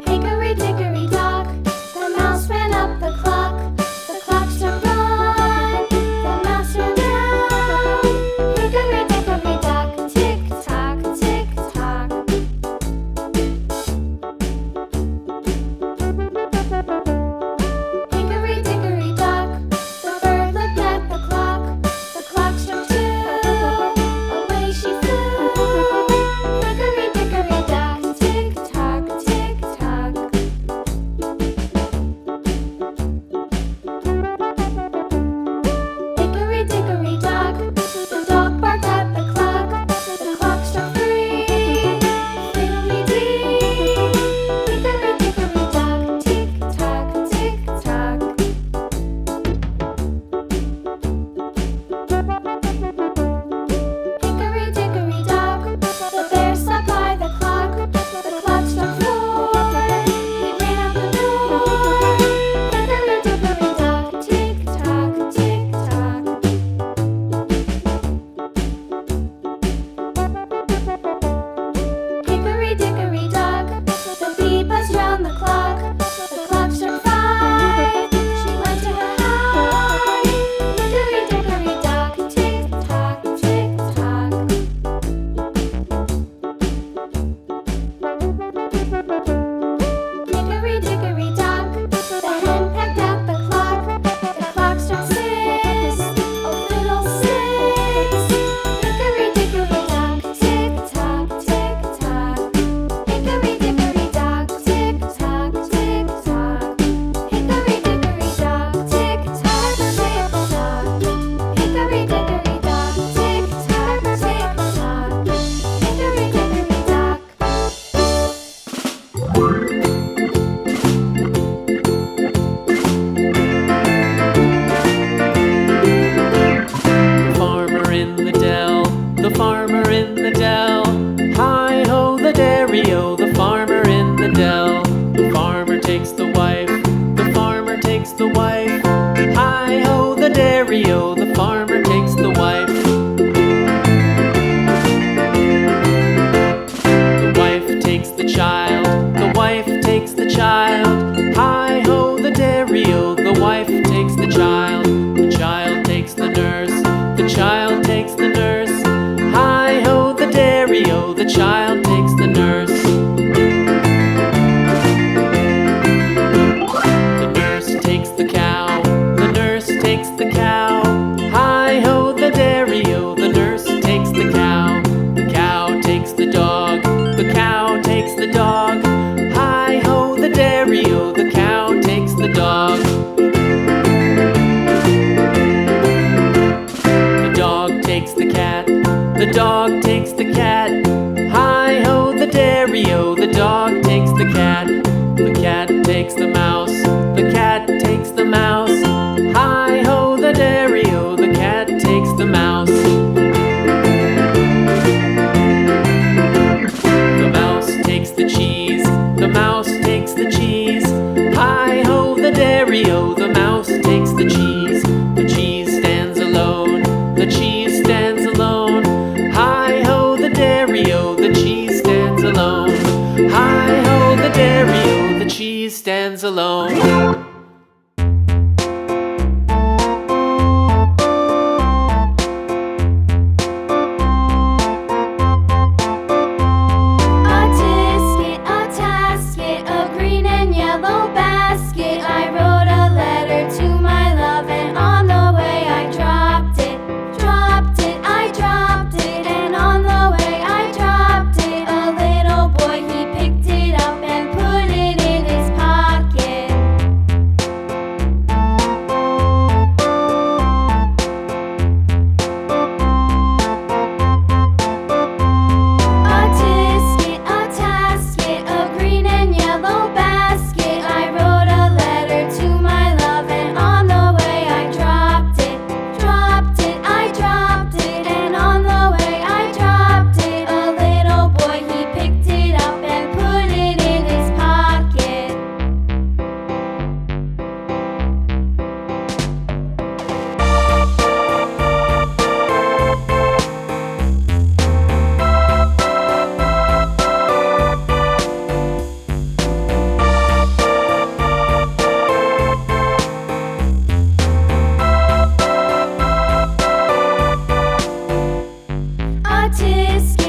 Hickory dickory dock, the mouse ran up the clock. The clock struck one, the mouse ran down. Hickory dickory dock, tick tock, tick tock. Hickory dickory dock, the bird looked at the clock. The clock struck two, away she flew. Hickory dickory dock, tick tock, tick tock. Hickory dickory dock, the dog barked at the clock. The clock struck three, fiddly-dee. Hickory dickory dock, tick tock, tick tock. Hickory dickory dock, the bear sat by the clock. The clock struck four, he ran out the door. Hickory dickory dock, tick tock, tick tock. Hickory dickory dock, the bee buzzed round the clock. The clock struck five, she went to her hive. Hickory dickory dock, tick tock, tick tock. Hickory dickory dock, the hen pecked at the clock. The clock struck six, oh fiddlesticks. Hickory dickory dock, tick tock, tick tock. Hickory dickory dock, tick tock, tick tock. Hickory dickory dock, tick tock, tick tock. Hickory dickory dock, tick tock, tick tock. Hickory dickory dock. Farmer in the dell, the farmer in the dell. Hi-ho the dairy-o, the farmer in the dell. The farmer takes the wife, the farmer takes the wife. Hi-ho the dairy-o, the farmer takes the wife. The wife takes the child, the wife takes the child. Hi-ho the dairy-o, the wife takes the child. The child takes the nurse, the child takes the nurse. Hi-ho the dairy-o, the child takes the nurse. The nurse takes the cow, the nurse takes the cow. Hi-ho the dairy-o, the nurse takes the cow. The cow takes the dog, the cow takes the dog. Hi-ho the dairy-o, the cow takes the dog. The dog takes the cat, the dog takes the cat. Hi-ho the dairy-o, the dog takes the cat. The cat takes the mouse, the cat takes the mouse. Hi-ho the dairy-o, the cat takes the mouse. The mouse takes the cheese, the mouse takes the cheese. Hi-ho the dairy-o, the mouse takes the cheese. The cheese stands alone, the cheese stands alone. Hi-ho the dairy-o, tortoise